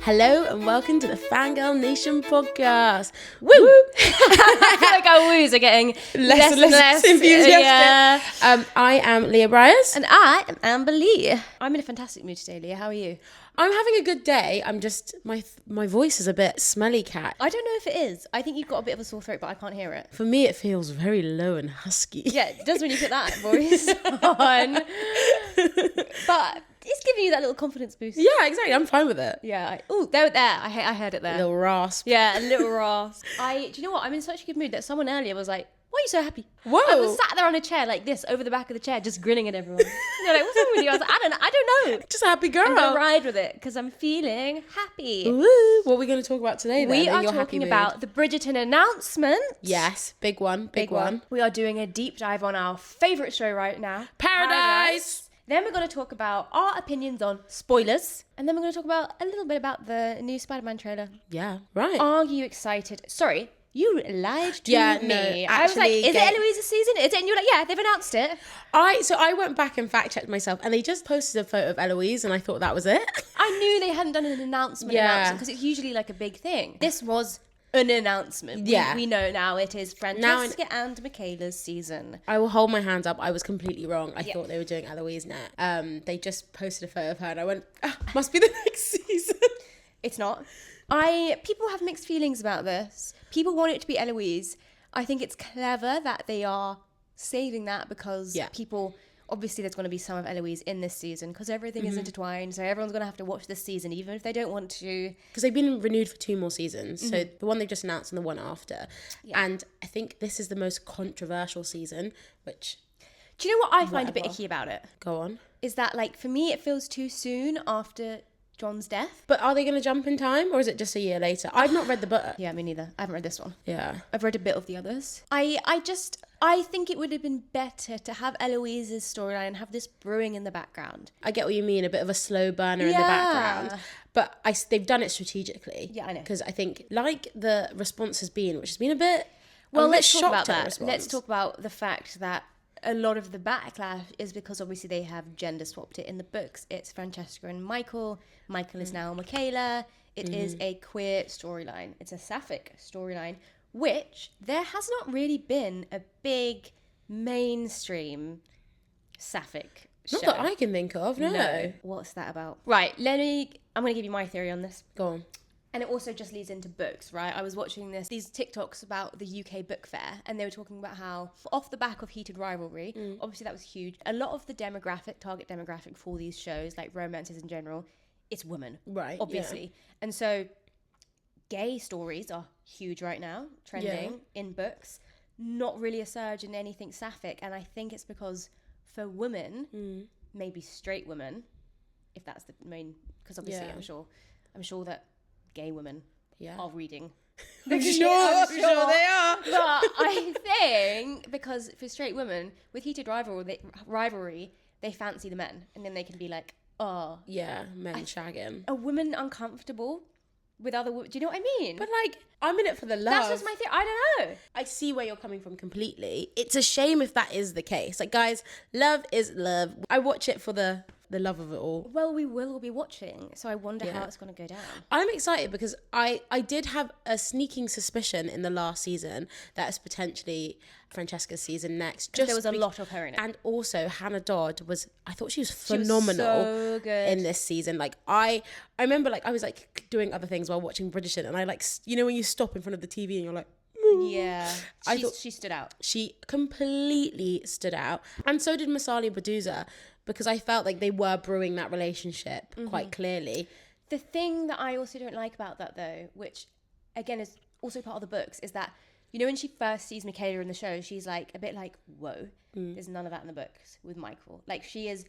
Hello and welcome to the Fangirl Nation podcast. Woo! I feel like our woos are getting less and less enthusiastic. Yeah. I am Leah Bryers. And I am Amber Lee. I'm in a fantastic mood today, Leah. How are you? I'm having a good day. I'm just, my voice is a bit smelly cat. I don't know if it is. I think you've got a bit of a sore throat, but I can't hear it. For me, it feels very low and husky. Yeah, it does when you put that voice on. But it's giving you that little confidence boost. Yeah, exactly. I'm fine with it. Yeah. There. I heard it there. A little rasp. Yeah, a little rasp. Do you know what? I'm in such a good mood that someone earlier was like, why are you so happy? Whoa. I was sat there on a chair like this, over the back of the chair, just grinning at everyone. And they're like, what's wrong with you? I was like, I don't know. Just a happy girl. I'm going to ride with it because I'm feeling happy. Woo. What are we going to talk about today then? We are talking about the Bridgerton announcement. Yes, big one, big one. We are doing a deep dive on our favourite show right now, Paradise. Then we're going to talk about our opinions on spoilers. And then we're going to talk about a little bit about the new Spider-Man trailer. Yeah, right. Are you excited? Sorry, you lied to me. No, I was like, is it Eloise's season? Is it? And you're like, yeah, they've announced it. I went back and fact checked myself, and they just posted a photo of Eloise, and I thought that was it. I knew they hadn't done an announcement because it's usually like a big thing. This was an announcement. Yeah. We know now it is Francesca and Michaela's season. I will hold my hands up. I was completely wrong. I thought they were doing Eloise now. They just posted a photo of her, and I went, must be the next season. It's not. People have mixed feelings about this. People want it to be Eloise. I think it's clever that they are saving that because people, obviously there's going to be some of Eloise in this season because everything is intertwined. So everyone's going to have to watch this season even if they don't want to. Because they've been renewed for 2 more seasons. So the one they've just announced and the one after. Yeah. And I think this is the most controversial season, which... Do you know what I find a bit icky about it? Go on. Is that, like, for me, it feels too soon after John's death. But are they going to jump in time or is it just a year later? I've not read the book. Yeah, me neither. I haven't read this one. Yeah. I've read a bit of the others. I think it would have been better to have Eloise's storyline and have this brewing in the background. I get what you mean, a bit of a slow burner in the background. But they've done it strategically. Yeah, I know. Because I think, like the response has been, which has been a bit... Well, let's talk about that. Let's talk about the fact that a lot of the backlash is because obviously they have gender swapped it in the books. It's Francesca and Michael. Michael is now Michaela. It is a queer storyline. It's a sapphic storyline, which there has not really been a big mainstream sapphic show. Not that I can think of, no. What's that about? Right, I'm going to give you my theory on this. Go on. And it also just leads into books, right? I was watching these TikToks about the UK book fair, and they were talking about how, off the back of heated rivalry, obviously that was huge. A lot of the target demographic for these shows, like romances in general, it's women, right? Obviously, yeah. And so gay stories are huge right now, trending in books. Not really a surge in anything sapphic, and I think it's because for women, maybe straight women, if that's the main, because obviously I'm sure that gay women are reading. I'm sure they are. But I think because for straight women with heated rivalry, they fancy the men, and then they can be like, oh, yeah, men shagging. A woman uncomfortable with other women. Do you know what I mean? But like, I'm in it for the love. That's just my theory. I don't know. I see where you're coming from completely. It's a shame if that is the case. Like, guys, love is love. I watch it for the love of it all. Well, we will be watching, so I wonder how it's going to go down. I'm excited because I did have a sneaking suspicion in the last season that it's potentially Francesca's season next. There was a lot of her in it. And also Hannah Dodd I thought she was phenomenal. She was so good in this season. Like I remember like I was like doing other things while watching Bridgerton, and I like, you know when you stop in front of the TV and you're like, yeah, I thought she stood out. She completely stood out. And so did Masali Baduza, because I felt like they were brewing that relationship quite clearly. The thing that I also don't like about that, though, which again is also part of the books, is that, you know, when she first sees Michaela in the show, she's like a bit like, whoa, there's none of that in the books with Michael. Like, she is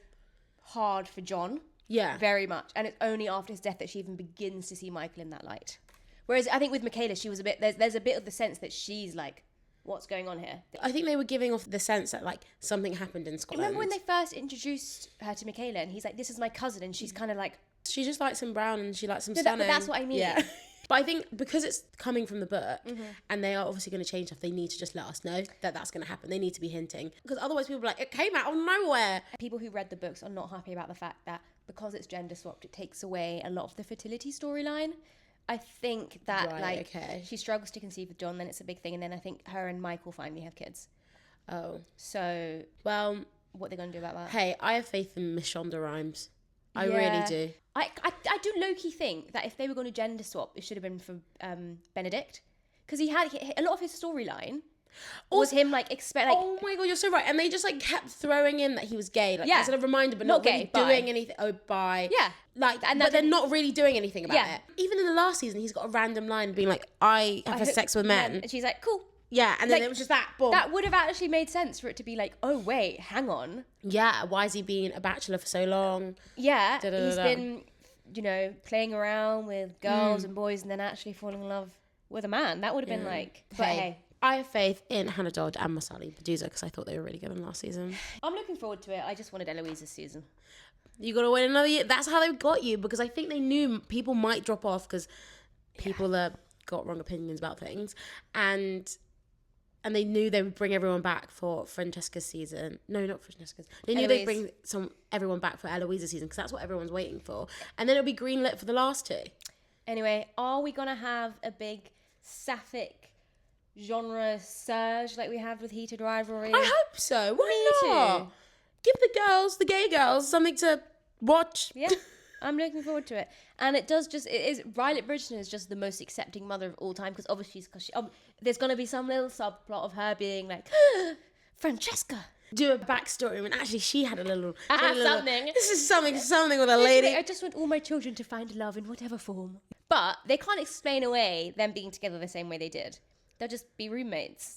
hard for John. Yeah. Very much. And it's only after his death that she even begins to see Michael in that light. Whereas I think with Michaela, she was a bit, there's a bit of the sense that she's like, what's going on here? I think they were giving off the sense that like something happened in Scotland. Remember when they first introduced her to Michaela and he's like, this is my cousin, and she's kind of like, she just likes him brown and she likes him stunning. But that's what I mean. Yeah. But I think because it's coming from the book and they are obviously going to change stuff, they need to just let us know that that's going to happen. They need to be hinting. Because otherwise people are like, it came out of nowhere. People who read the books are not happy about the fact that because it's gender swapped, it takes away a lot of the fertility storyline. I think that she struggles to conceive with John, then it's a big thing. And then I think her and Michael finally have kids. Oh. So, well, what are they going to do about that? Hey, I have faith in Miss Shonda Rhimes. I really do. I do low-key think that if they were going to gender swap, it should have been for Benedict. Because he had a lot of his storyline was him oh my god, you're so right. And they just kept throwing in that he was gay, as a reminder, but not really doing anything. Oh, bye. Yeah. But they're not really doing anything about it. Even in the last season, he's got a random line being like, I have had sex with men. And she's like, cool. Yeah, and then it was just that. Boom. That would have actually made sense for it to be like, oh wait, hang on. Yeah, why has he been a bachelor for so long? Yeah, he's been, playing around with girls and boys and then actually falling in love with a man. That would have been but hey. I have faith in Hannah Dodd and Masali Beduza because I thought they were really good in last season. I'm looking forward to it. I just wanted Eloise's season. You got to wait another year. That's how they got you, because I think they knew people might drop off because people got wrong opinions about things. And they knew they would bring everyone back for Francesca's season. No, not Francesca's. They knew they'd bring everyone back for Eloise's season because that's what everyone's waiting for. And then it'll be greenlit for the last two. Anyway, are we going to have a big sapphic genre surge like we had with Heated Rivalry? I hope so. Why not? Too. Give the gay girls, something to watch. Yeah. I'm looking forward to it. And Violet Bridgerton is just the most accepting mother of all time because obviously there's going to be some little subplot of her being like, Francesca. Do a backstory when actually she had a little... something. This is something with a lady. I just want all my children to find love in whatever form. But they can't explain away them being together the same way they did. They'll just be roommates.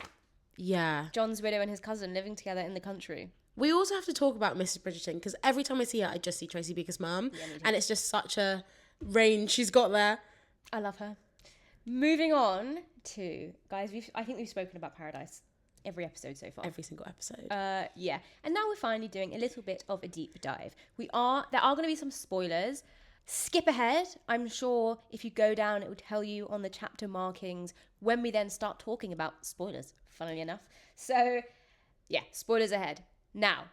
Yeah. John's widow and his cousin living together in the country. We also have to talk about Mrs. Bridgerton because every time I see her, I just see Tracy Beaker's mum. Yeah, and it's just such a range she's got there. I love her. Moving on to... Guys, I think we've spoken about Paradise every episode so far. Every single episode. Yeah. And now we're finally doing a little bit of a deep dive. There are going to be some spoilers. Skip ahead. I'm sure if you go down, it will tell you on the chapter markings when we then start talking about spoilers, funnily enough. So, yeah, spoilers ahead. Now,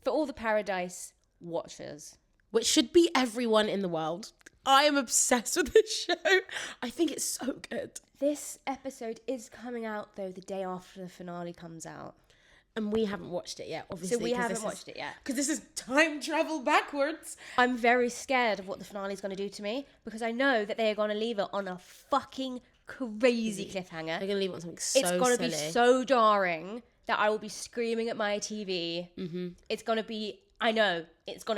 for all the Paradise watchers, which should be everyone in the world, I am obsessed with this show. I think it's so good. This episode is coming out, though, the day after the finale comes out. And we haven't watched it yet, obviously. So we haven't watched it yet. Because this is time travel backwards. I'm very scared of what the finale is going to do to me because I know that they are going to leave it on a fucking crazy cliffhanger. They're going to leave it on something so silly. It's going to be so jarring that I will be screaming at my TV. Mm-hmm. It's going to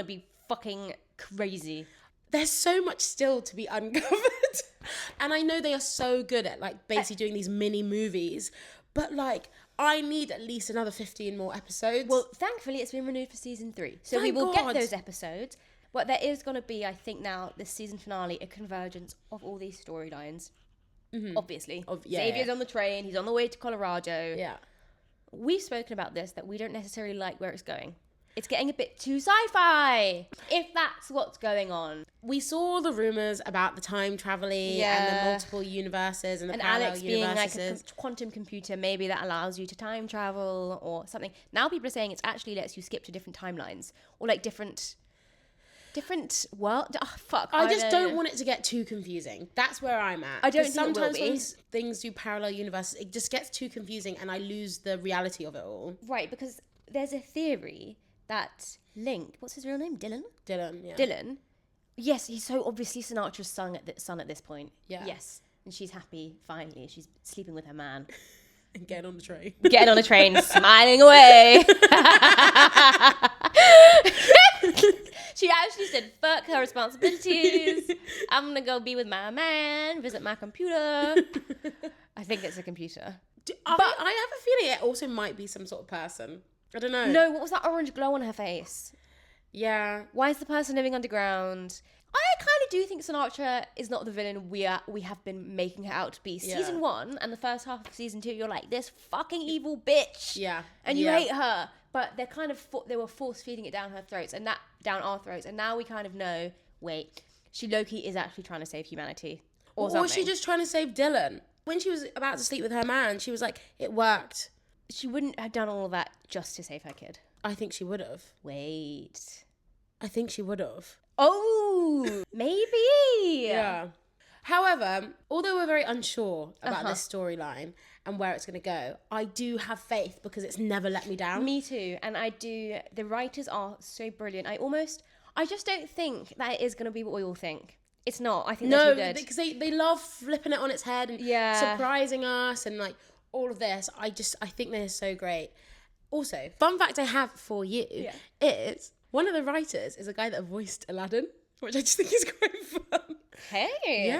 be fucking crazy. There's so much still to be uncovered. And I know they are so good at basically doing these mini movies. But I need at least another 15 more episodes. Well, thankfully it's been renewed for season 3. So we will get those episodes. But there is going to be, I think now, this season finale, a convergence of all these storylines. Mm-hmm. Obviously. Xavier's on the train. He's on the way to Colorado. Yeah. We've spoken about this, that we don't necessarily like where it's going. It's getting a bit too sci-fi, if that's what's going on. We saw the rumours about the time traveling and the multiple universes and the parallel Alex universes. being like a quantum computer, maybe that allows you to time travel or something. Now people are saying it actually lets you skip to different timelines or different world. Oh, fuck. I just don't want it to get too confusing. That's where I'm at. I don't think sometimes it will be. when things do parallel universes, it just gets too confusing and I lose the reality of it all. Right, because there's a theory that Link, what's his real name? Dylan, yeah. Dylan. Yes, he's so obviously Sinatra's son at this point. Yeah. Yes. And she's happy, finally. She's sleeping with her man. And getting on the train. Getting on the train, smiling away. She actually said, fuck her responsibilities. I'm going to go be with my man, visit my computer. I think it's a computer. But I have a feeling it also might be some sort of person. I don't know. No, what was that orange glow on her face? Yeah. Why is the person living underground? I kind of do think Sinatra is not the villain we have been making her out to be. Yeah. Season 1 and the first half of season 2, you're like, this fucking evil bitch. Yeah. And you hate her. But they're they were force feeding it down our throats. And now we kind of know, wait, she low-key is actually trying to save humanity. Or was she something. just trying to save Dylan? When she was about to sleep with her man, she was like, it worked. She wouldn't have done all of that just to save her kid. I think she would have. Wait. I think she would have. Oh, maybe. Yeah. However, although we're very unsure about this storyline and where it's going to go, I do have faith because it's never let me down. Me too. And I do. The writers are so brilliant. I just don't think that it is going to be what we all think. It's not. I think they're too good. Because they love flipping it on its head and surprising us and like all of this. I think they're so great. Also, fun fact I have for you is one of the writers is a guy that voiced Aladdin, which I just think is quite fun. Hey.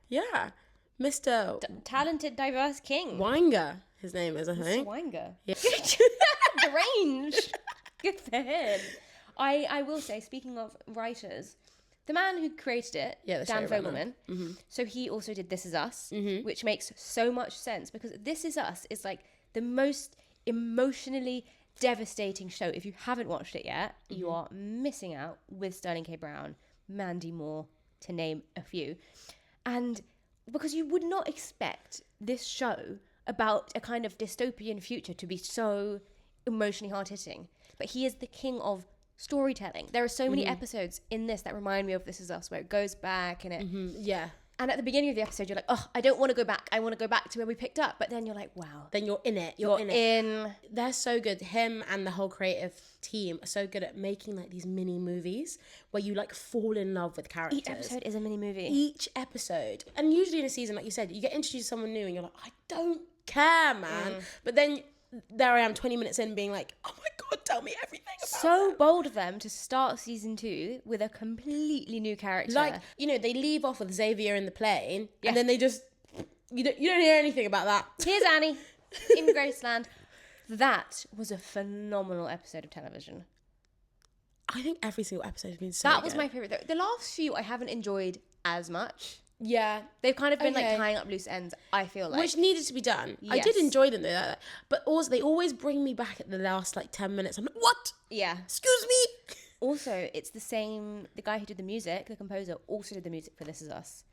Yeah. Mr. Talented, diverse king. Wanger, his name is, I think. Swanger. Yeah. The range. Good for him. I will say, speaking of writers, the man who created it, Dan Fogelman, so he also did This Is Us, which makes so much sense because This Is Us is like the most emotionally devastating show. If you haven't watched it yet, you are missing out, with Sterling K. Brown, Mandy Moore, to name a few. And because you would not expect this show about a kind of dystopian future to be so emotionally hard-hitting. But he is the king of storytelling. There are so many episodes in this that remind me of This Is Us, where it goes back and it... And at the beginning of the episode, you're like, oh, I don't want to go back. I want to go back to where we picked up. But then you're like, wow. Then you're in it. You're in it. They're so good. Him and the whole creative team are so good at making like these mini movies where you like fall in love with characters. Each episode is a mini movie. Each episode. And usually in a season, like you said, you get introduced to someone new and you're like, I don't care, man. But then there I am 20 minutes in being like, oh my God, tell me everything about them. Bold of them to start season 2 with a completely new character. Like, you know, they leave off with Xavier in the plane and then they just, you don't hear anything about that. Here's Annie in Graceland. That was a phenomenal episode of television. I think every single episode has been so That good. was my favourite though. The last few I haven't enjoyed as much. Yeah. They've kind of been like tying up loose ends, I feel like. Which needed to be done. Yes. I did enjoy them though. But also, they always bring me back at the last like 10 minutes. I'm like, what? Yeah. Excuse me? Also, it's the guy who did the music, the composer, also did the music for This Is Us.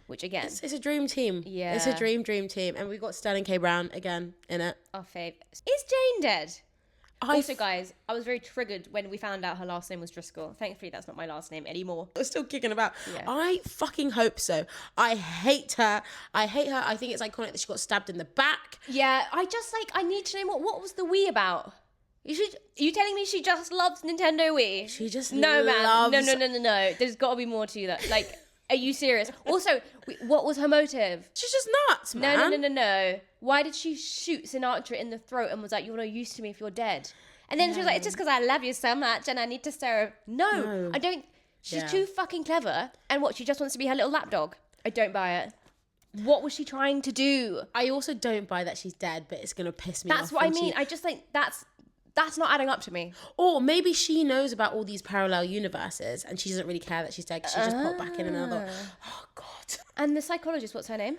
Which again... It's a dream team. Yeah. It's a dream team. And we've got Sterling K. Brown again in it. Our fave. Is Jane dead? Also, guys, I was very triggered when we found out her last name was Driscoll. Thankfully, that's not my last name anymore. We're still kicking about. Yeah. I fucking hope so. I hate her. I think it's iconic that she got stabbed in the back. Yeah, I need to know what was the Wii about? Are you telling me she just loves Nintendo Wii? She just No, loves... man. No. There's got to be more to that. Like, are you serious? Also, what was her motive? She's just nuts, man. No. Why did she shoot Sinatra in the throat and was like, you're no use to me if you're dead? And then she was like, it's just because I love you so much and I need to serve. No, I don't. She's too fucking clever. And what, she just wants to be her little lapdog? I don't buy it. What was she trying to do? I also don't buy that she's dead, but it's going to piss me off. That's what I mean. I just think that's not adding up to me. Or maybe she knows about all these parallel universes and she doesn't really care that she's dead because she just popped back in and I thought, oh God. And the psychologist, what's her name?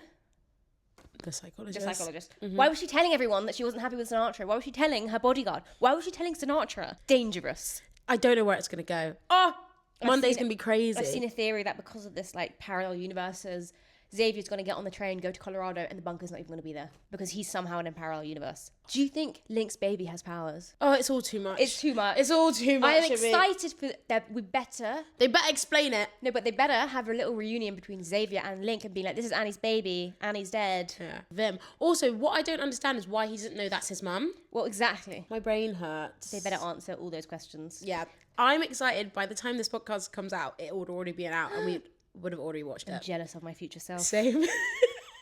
The psychologist. Mm-hmm. Why was she telling everyone that she wasn't happy with Sinatra? Why was she telling her bodyguard? Why was she telling Sinatra? Dangerous. I don't know where it's going to go. Oh, Monday's going to be crazy. I've seen a theory that because of this like parallel universes, Xavier's going to get on the train, go to Colorado, and the bunker's not even going to be there because he's somehow in a parallel universe. Do you think Link's baby has powers? Oh, it's all too much. It's too much. It's all too much. I am excited for that. They better explain it. No, but they better have a little reunion between Xavier and Link and be like, this is Annie's baby. Annie's dead. Yeah. Vim. Also, what I don't understand is why he doesn't know that's his mum. Well, exactly. My brain hurts. They better answer all those questions. Yeah. I'm excited. By the time this podcast comes out, it would already be out and we would have already watched it. I'm jealous of my future self. Same.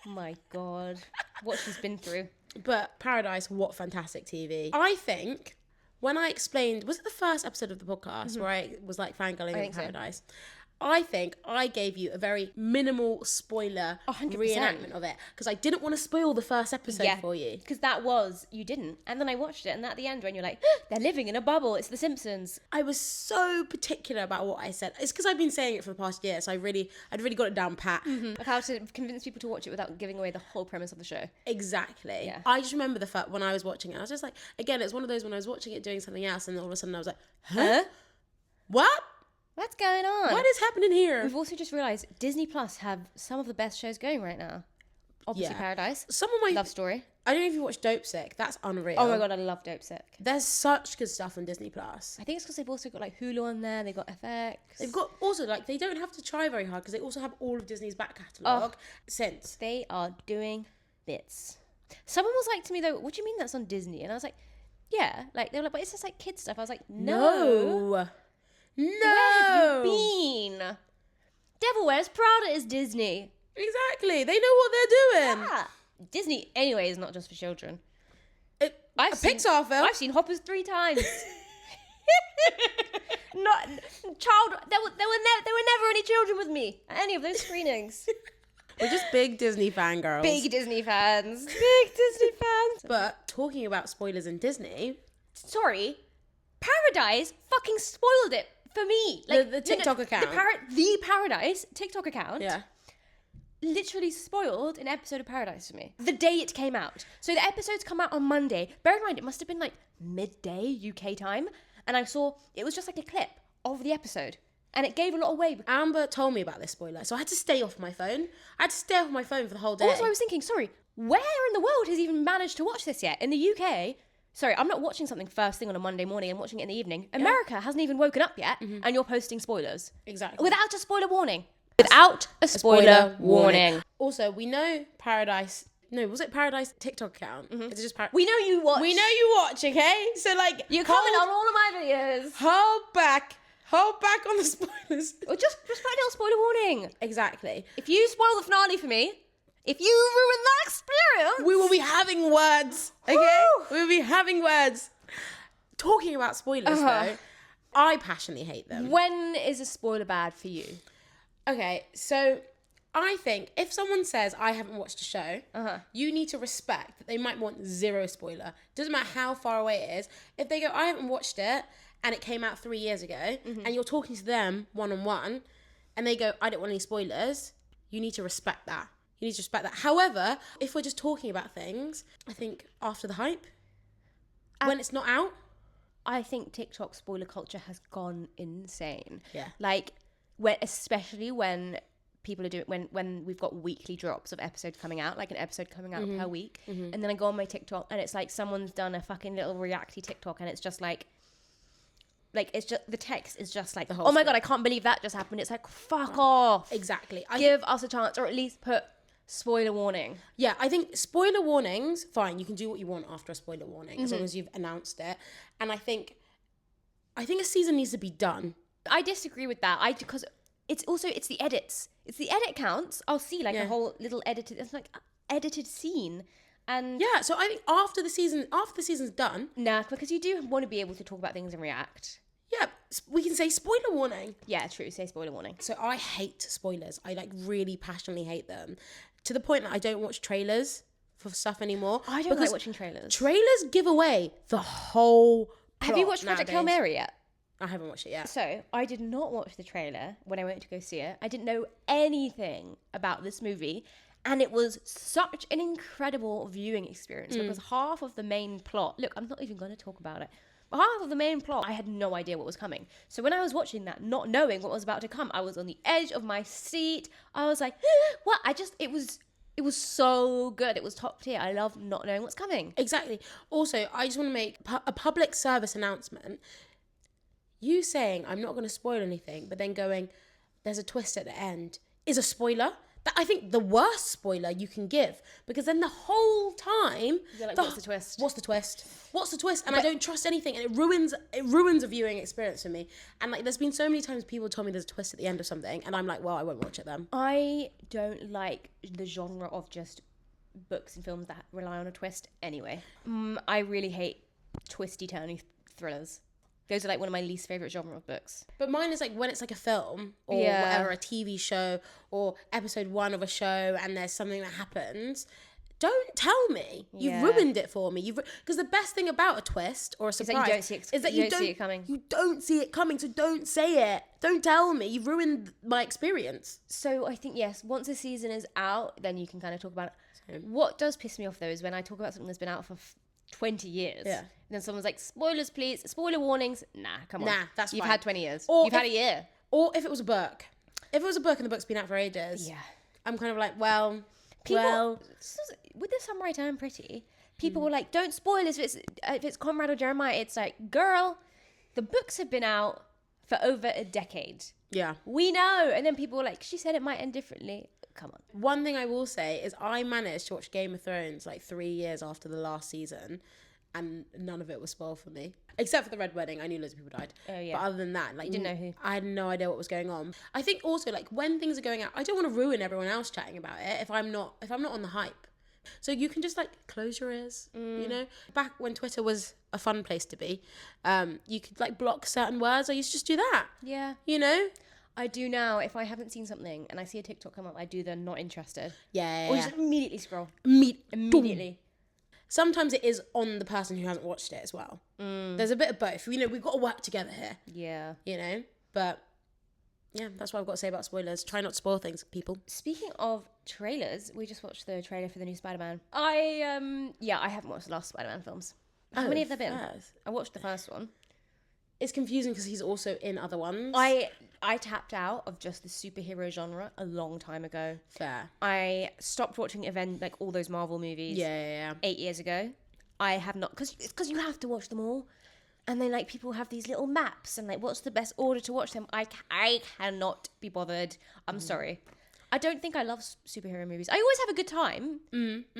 My God. What she's been through. But Paradise, what fantastic TV. I think when I explained, was it the first episode of the podcast where I was like fangirling in Paradise? So. I think I gave you a very minimal spoiler 100%. reenactment of it because I didn't want to spoil the first episode for you. Because you didn't. And then I watched it and at the end when you're like, they're living in a bubble, it's The Simpsons. I was so particular about what I said. It's because I've been saying it for the past year, so I'd really got it down pat. Of how to convince people to watch it without giving away the whole premise of the show. Exactly. Yeah. I just remember the fact when I was watching it, I was just like, again, it's one of those when I was watching it doing something else and all of a sudden I was like, huh? What? What's going on? What is happening here? We've also just realised Disney Plus have some of the best shows going right now. Obviously Paradise. Some of my... Love Story. I don't know if you watched Dope Sick. That's unreal. Oh my God, I love Dope Sick. There's such good stuff on Disney Plus. I think it's because they've also got like Hulu on there. They've got FX. They've got also like they don't have to try very hard because they also have all of Disney's back catalogue since. They are doing bits. Someone was like to me though, what do you mean that's on Disney? And I was like, yeah. Like they were like, but it's just like kids stuff. I was like, no. Where have you been? Devil Wears Prada is Disney. Exactly. They know what they're doing. Yeah. Disney anyway is not just for children. Pixar film. I've seen Hoppers 3 times. Not child. There were never any children with me at any of those screenings. We're just big Disney fangirls. Big Disney fans. Big Disney fans. But talking about spoilers in Disney, sorry, Paradise fucking spoiled it for me. Like the TikTok account. The Paradise TikTok account. Yeah. Literally spoiled an episode of Paradise for me the day it came out. So the episodes come out on Monday. Bear in mind, it must have been like midday UK time, and I saw it was just like a clip of the episode, and it gave a lot away. Amber told me about this spoiler, so I had to stay off my phone. I had to stay off my phone for the whole day. Also, I was thinking, sorry, where in the world has even managed to watch this yet? In the UK, sorry, I'm not watching something first thing on a Monday morning. I'm watching it in the evening. America hasn't even woken up yet, and you're posting spoilers. Exactly. Without a spoiler warning. Without a spoiler warning. Also, we know Paradise... No, was it Paradise TikTok account? Is it just We know you watch. We know you watch, okay? So, like... You comment on all of my videos. Hold back on the spoilers. Or just put a little spoiler warning. Exactly. If you spoil the finale for me, if you ruin that experience... We will be having words, okay? Woo! We will be having words. Talking about spoilers, though, I passionately hate them. When is a spoiler bad for you? Okay, so I think if someone says, I haven't watched a show, you need to respect that they might want zero spoiler. Doesn't matter how far away it is. If they go, I haven't watched it, and it came out 3 years ago, and you're talking to them one-on-one, and they go, I don't want any spoilers, you need to respect that. You need to respect that. However, if we're just talking about things, I think after the hype, when it's not out. I think TikTok spoiler culture has gone insane. Yeah. Like, especially when people are doing, when we've got weekly drops of episodes coming out, like an episode coming out per week. And then I go on my TikTok and it's like someone's done a fucking little reacty TikTok and it's just like it's just, the text is just like, oh my God, I can't believe that just happened. It's like, fuck off. Exactly. Give us a chance, or at least put spoiler warning. Yeah, I think spoiler warnings, fine, you can do what you want after a spoiler warning, as long as you've announced it. And I think a season needs to be done. I disagree with that. Because it's the edits. It's the edit counts. I'll see like a whole little edited scene. And yeah, so I think after the season's done. Nah, because you do want to be able to talk about things and react. Yeah, we can say spoiler warning. Yeah, true. Say spoiler warning. So I hate spoilers. I like really passionately hate them. To the point that I don't watch trailers for stuff anymore. I don't like watching trailers. Trailers give away the whole plot. Have you watched Project Hail Mary yet? I haven't watched it yet. So, I did not watch the trailer when I went to go see it. I didn't know anything about this movie. And it was such an incredible viewing experience because half of the main plot... Look, I'm not even going to talk about it. But half of the main plot, I had no idea what was coming. So when I was watching that, not knowing what was about to come, I was on the edge of my seat. I was like, what? It was so good. It was top tier. I love not knowing what's coming. Exactly. Also, I just want to make a public service announcement. You saying, I'm not going to spoil anything, but then going, there's a twist at the end, is a spoiler. That I think the worst spoiler you can give, because then the whole time, You're like, what's the twist? What's the twist? What's the twist? And I don't trust anything, and it ruins a viewing experience for me. And like, there's been so many times people told me there's a twist at the end of something, and I'm like, well, I won't watch it then. I don't like the genre of just books and films that rely on a twist anyway. I really hate twisty-turny thrillers. Those are like one of my least favourite genre of books. But mine is like when it's like a film or whatever, a TV show or episode 1 of a show and there's something that happens. Don't tell me. You've ruined it for me. Because the best thing about a twist or a surprise is that you don't see it coming. You don't see it coming, so don't say it. Don't tell me. You've ruined my experience. So I think, yes, once a season is out, then you can kind of talk about it. What does piss me off, though, is when I talk about something that's been out for 20 years. Yeah. And then someone's like, spoilers, please. Spoiler warnings. Nah, come on. Nah, that's You've fine. had 20 years. Or You've had a year. Or if it was a book. If it was a book and the book's been out for ages, I'm kind of like, well, with the Samurai Turn Pretty, people were like, don't spoil this if it's Conrad or Jeremiah. It's like, girl, the books have been out for over a decade. Yeah. We know. And then people were like, she said it might end differently. Come on. One thing I will say is I managed to watch Game of Thrones like 3 years after the last season, and none of it was spoiled for me. Except for the Red Wedding. I knew loads of people died. Oh, yeah. But other than that, like, you didn't know who. I had no idea what was going on. I think also, like, when things are going out, I don't want to ruin everyone else chatting about it if I'm not on the hype. So you can just like close your ears, you know? Back when Twitter was a fun place to be, you could like block certain words. I used to just do that. Yeah. You know? I do now. If I haven't seen something and I see a TikTok come up, I do the not interested. Yeah. Or just immediately scroll. Immediately. Boom. Sometimes it is on the person who hasn't watched it as well. There's a bit of both. You know, we've got to work together here. Yeah. You know? But yeah, that's what I've got to say about spoilers. Try not to spoil things, people. Speaking of trailers, we just watched the trailer for the new Spider-Man. I haven't watched the last Spider-Man films. How many have there been? I watched the first one. It's confusing because he's also in other ones. I tapped out of just the superhero genre a long time ago. Fair. I stopped watching all those Marvel movies. Yeah. 8 years ago. I have not, because you have to watch them all. And then like people have these little maps and like what's the best order to watch them. I cannot be bothered. I'm sorry. I don't think I love superhero movies. I always have a good time,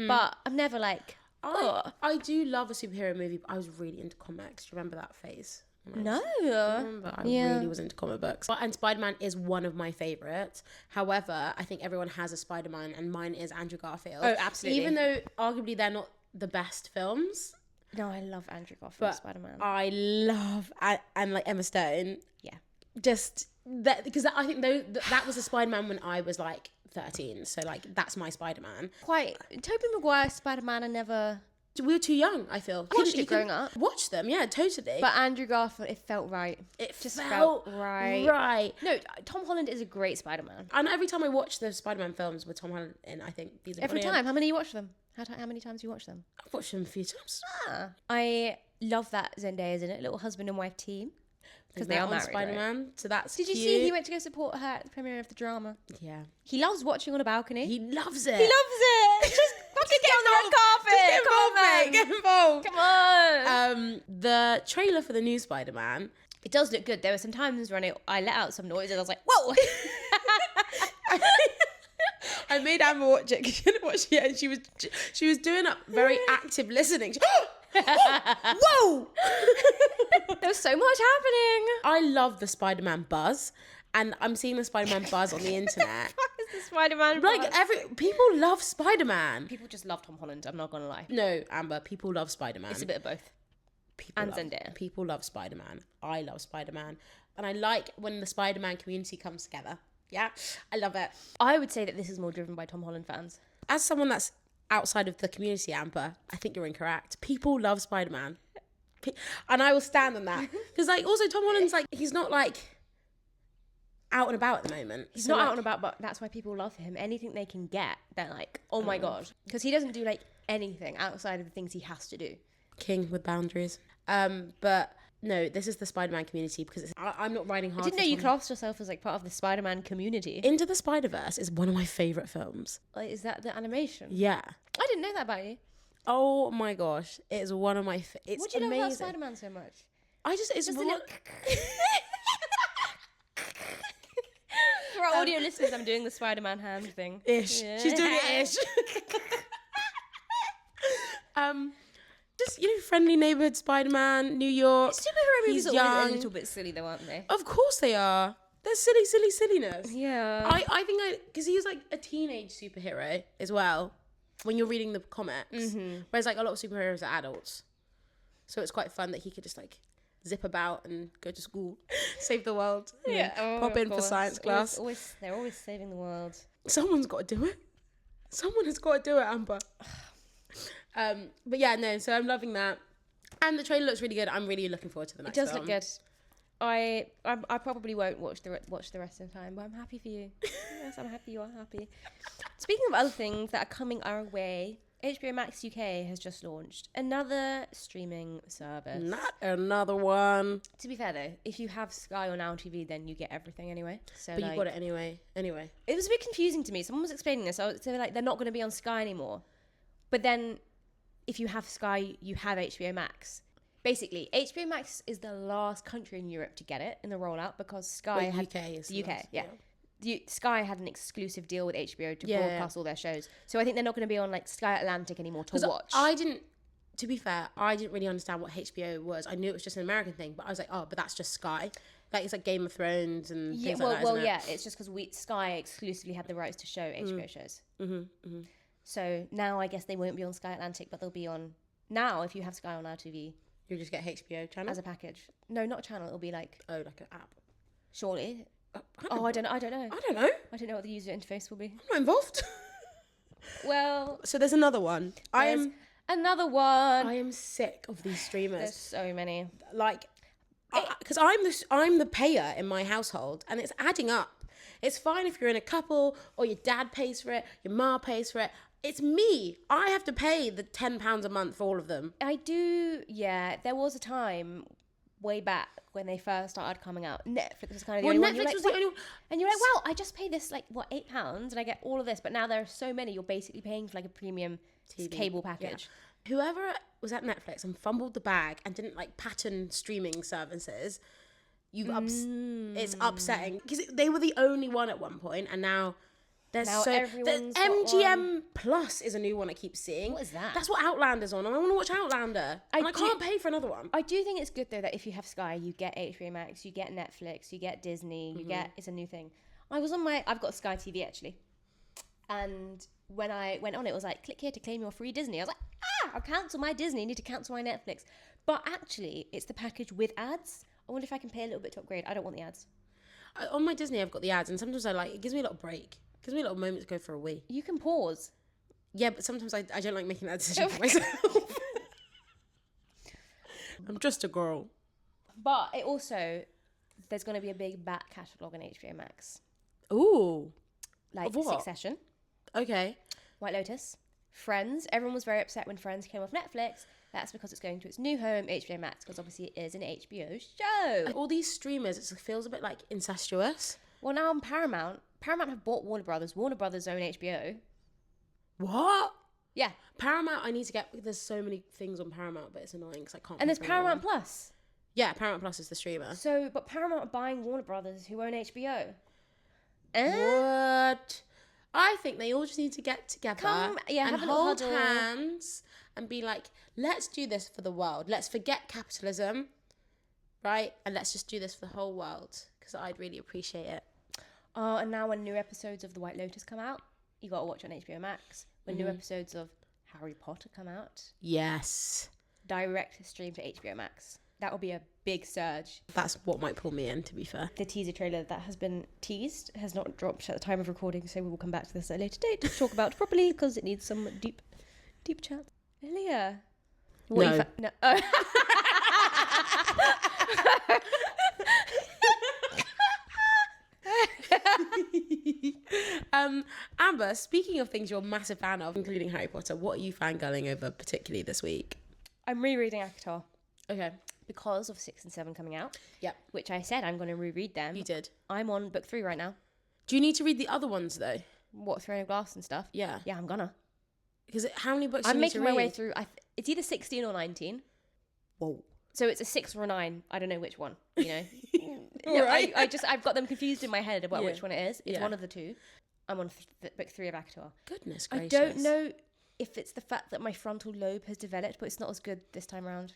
but I'm never like, I do love a superhero movie, but I was really into comics. Do you remember that phase? No. I really was into comic books. And Spider-Man is one of my favourites. However, I think everyone has a Spider-Man and mine is Andrew Garfield. Oh, absolutely. Even though arguably they're not the best films. No, I love Andrew Garfield Spider-Man. I love, and like Emma Stone. Yeah. Just that, because I think that was a Spider-Man when I was like 13. So like, that's my Spider-Man. Tobey Maguire's Spider-Man, I never... We were too young, I feel. I watched it growing up. Watch them, yeah, totally. But Andrew Garfield, it felt right. It just felt right. Right. No, Tom Holland is a great Spider-Man. And every time I watch the Spider-Man films with Tom Holland in, I think these are every time. How many you watch them? How many times do you watch them? I've watched them a few times. I love that Zendaya's in it, little husband and wife team. Because they are married, Spider-Man, right? So that's Did you see he went to go support her at the premiere of the drama? Yeah. He loves watching on a balcony. He loves it. Just fucking get on the red carpet. Come on, mate. Get involved. Come on. The trailer for the new Spider-Man. It does look good. There were some times when I let out some noise and I was like, whoa. I made Amber watch it because she didn't watch it yet, and she was doing a very active listening. Whoa! There was so much happening. I love the Spider-Man buzz, and I'm seeing the Spider-Man buzz on the internet. What is the Spider-Man buzz? Like people love Spider-Man. People just love Tom Holland. I'm not gonna lie. No, Amber. People love Spider-Man. It's a bit of both. Zendaya. People love Spider-Man. I love Spider-Man, and I like when the Spider-Man community comes together. Yeah, I love it. I would say that this is more driven by Tom Holland fans. As someone that's outside of the community, Amber, I think you're incorrect. People love Spider-Man. And I will stand on that. Because like also Tom Holland's like, he's not like out and about at the moment. He's not out and about, but that's why people love him. Anything they can get, they're like, oh my God. Because he doesn't do like anything outside of the things he has to do. King with boundaries. But no, this is the Spider-Man community because I'm not riding hard. I didn't know you classed yourself as like part of the Spider-Man community. Into the Spider-Verse is one of my favourite films. Like, is that the animation? Yeah. I didn't know that about you. Oh my gosh, it is one of my. It's what do you amazing. know about Spider-Man so much? It's just For our audio listeners, I'm doing the Spider-Man hand thing. Ish. Yeah. She's doing it ish. Just, friendly neighborhood Spider-Man, New York. Superhero movies are always young. a little bit silly though, aren't they? Of course they are. They're silliness. Yeah. I think because he was like a teenage superhero as well when you're reading the comics. Mm-hmm. Whereas like a lot of superheroes are adults. So it's quite fun that he could just like zip about and go to school, save the world. Yeah. Pop in for science class. They're always saving the world. Someone's got to do it. Someone has got to do it, Amber. But yeah, no, so I'm loving that. And the trailer looks really good. I'm really looking forward to the next film. It does film. look good. I probably won't watch the rest of the time, but I'm happy for you. Yes, I'm happy you are happy. Speaking of other things that are coming our way, HBO Max UK has just launched another streaming service. Not another one. To be fair though, if you have Sky or Now TV, then you get everything anyway. So But you got it anyway. It was a bit confusing to me. Someone was explaining this. So like, they're not going to be on Sky anymore. But then, if you have Sky, you have HBO Max. Basically, HBO Max is the last country in Europe to get it in the rollout because Sky had UK is the UK. last, Yeah. Sky had an exclusive deal with HBO to broadcast all their shows. So I think they're not going to be on like Sky Atlantic anymore to watch. To be fair, I didn't really understand what HBO was. I knew it was just an American thing, but I was like, oh, but that's just Sky. Like, it's like Game of Thrones and things like that, isn't it? It's just because Sky exclusively had the rights to show HBO shows. So now I guess they won't be on Sky Atlantic, but they'll be on now. If you have Sky on Now TV, You just get HBO channel as a package. No, not a channel. It'll be like like an app. surely. I don't know. I don't know. I don't know. I don't know what the user interface will be. I'm not involved. Well, So there's another one. another one. I am sick of these streamers. There's so many. Like, because I'm the payer in my household, and it's adding up. It's fine if you're in a couple, or your dad pays for it, your ma pays for it. It's me. I have to pay the £10 a month for all of them. I do. Yeah, there was a time way back when they first started coming out. Netflix was kind of the only one. Netflix was the only one. And you're like, wow, I just pay this like what £8 and I get all of this. But now there are so many. You're basically paying for like a premium cable package. Yeah. Whoever was at Netflix and fumbled the bag and didn't like pattern streaming services, it's upsetting because they were the only one at one point, and now there's MGM Plus is a new one I keep seeing. What is that? That's what Outlander's on, and I want to watch Outlander. I can't pay for another one. I do think it's good though that if you have Sky, you get HBO Max, you get Netflix, you get Disney, it's a new thing. I've got Sky TV actually, and when I went on it was like, click here to claim your free Disney. I was like, I'll cancel my Disney, I need to cancel my Netflix. But actually, it's the package with ads. I wonder if I can pay a little bit to upgrade. I don't want the ads. On my Disney, I've got the ads, and sometimes it gives me a little break. It gives me a little moment to go for a wee. You can pause. Yeah, but sometimes I don't like making that decision for myself. I'm just a girl. But it also, there's going to be a big back catalogue on HBO Max. Ooh. Like Succession. Okay. White Lotus. Friends. Everyone was very upset when Friends came off Netflix. That's because it's going to its new home, HBO Max, because obviously it is an HBO show. All these streamers, it feels a bit like incestuous. Well, now on Paramount have bought Warner Brothers. Warner Brothers own HBO. What? Yeah. Paramount, I need to get, there's so many things on Paramount, but it's annoying because I can't. And there's Paramount Plus. Yeah, Paramount Plus is the streamer. So, but Paramount are buying Warner Brothers, who own HBO. What? I think they all just need to get together and hold hands and be like, let's do this for the world. Let's forget capitalism, right? And let's just do this for the whole world, because I'd really appreciate it. Oh, and now when new episodes of The White Lotus come out, you got to watch on HBO Max. When new episodes of Harry Potter come out. Yes. Direct stream to HBO Max. That will be a big surge. That's what might pull me in, to be fair. The teaser trailer that has been teased has not dropped at the time of recording, so we will come back to this at a later date to talk about it properly, because it needs some deep chat. Leah. No. No. Amber, speaking of things you're a massive fan of, including Harry Potter, what are you fangirling over particularly this week? I'm rereading ACOTAR. Okay. Because of 6 and 7 coming out. Yep. Which I said I'm going to reread them. You did. I'm on book 3 right now. Do you need to read the other ones though? What, Throne of Glass and stuff? Yeah. Yeah, I'm gonna. Because how many books do I'm you need to read? making my way through. It's either 16 or 19. Whoa. So it's a 6 or a 9. I don't know which one, you know. Right. I've got them confused in my head about which one it is. It's one of the two. I'm on book 3 of ACOTAR. Goodness gracious. I don't know if it's the fact that my frontal lobe has developed, but it's not as good this time around.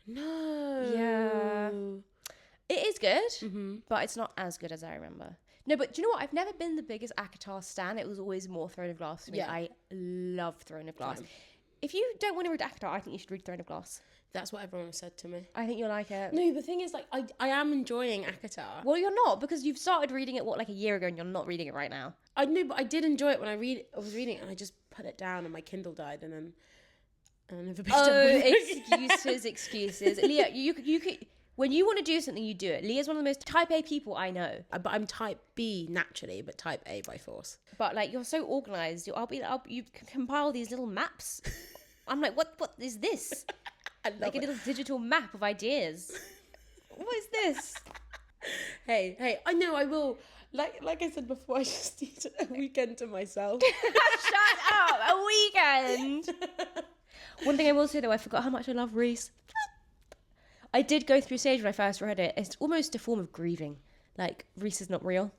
No. Yeah. It is good, but it's not as good as I remember. No, but do you know what? I've never been the biggest ACOTAR stan. It was always more Throne of Glass for me. Yeah. I love Throne of Glass. If you don't want to read ACOTAR, I think you should read Throne of Glass. That's what everyone has said to me. I think you'll like it. No, the thing is, like, I am enjoying ACOTAR. Well, you're not, because you've started reading it, like a year ago, and you're not reading it right now. I know, but I did enjoy it when I was reading it, and I just put it down, and my Kindle died, and then I never picked it up. Oh, excuses. Leah, you could... When you want to do something, you do it. Leah's one of the most type A people I know. But I'm type B naturally, but type A by force. But like, you're so organised. You can compile these little maps. I'm like, what is this? Like a little digital map of ideas. What is this? Hey, I know I will. Like I said before, I just need a weekend to myself. Shut up! A weekend! One thing I will say though, I forgot how much I love Reese. I did go through a stage when I first read it. It's almost a form of grieving. Like, Reese is not real.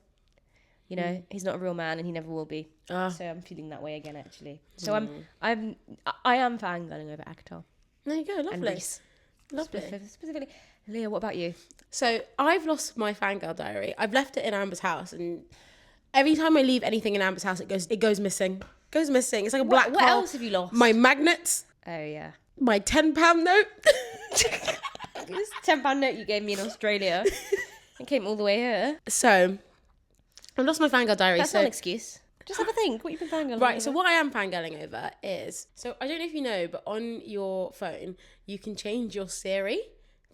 You know, he's not a real man and he never will be. So I'm feeling that way again, actually. So I am fangirling over ACOTAR. There you go, lovely. And Reese. Lovely. Specifically. Leah, what about you? So I've lost my fangirl diary. I've left it in Amber's house, and every time I leave anything in Amber's house, it goes missing. Goes missing. It's like a black hole. What else have you lost? My magnets. Oh, yeah. My £10 note. This £10 note you gave me in Australia. It came all the way here. So I've lost my fangirl diary. That's not an excuse. Just have a think. What you've been fangirling Right, over? so what I am fangirling over is... So I don't know if you know, but on your phone, you can change your Siri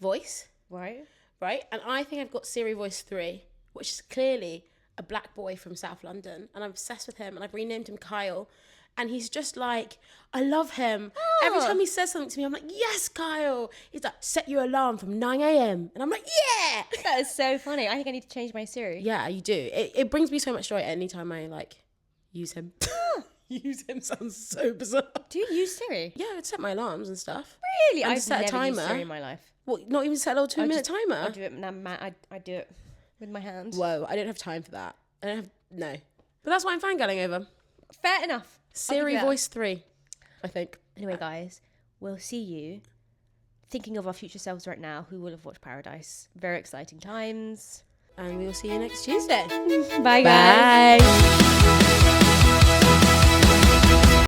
voice. Right. And I think I've got Siri Voice 3, which is clearly a black boy from South London. And I'm obsessed with him. And I've renamed him Kyle. And he's just like, I love him. Every time he says something to me, I'm like, yes, Kyle. He's like, set your alarm from 9 a.m. And I'm like, yeah. That is so funny. I think I need to change my Siri. Yeah, you do. It brings me so much joy anytime I like use him. Use him sounds so bizarre. Do you use Siri? Yeah, I'd set my alarms and stuff. Really? I'd I've set a never used timer. Siri in my life. What, not even set a little 2-minute timer? I do it. I do it with my hand. Whoa, I don't have time for that. No. But that's what I'm fangirling over. Fair enough. Siri Voice 3, I think. Anyway, guys, we'll see you. Thinking of our future selves right now, who will have watched Paradise. Very exciting times. And we will see you next Tuesday. Bye, guys. Bye.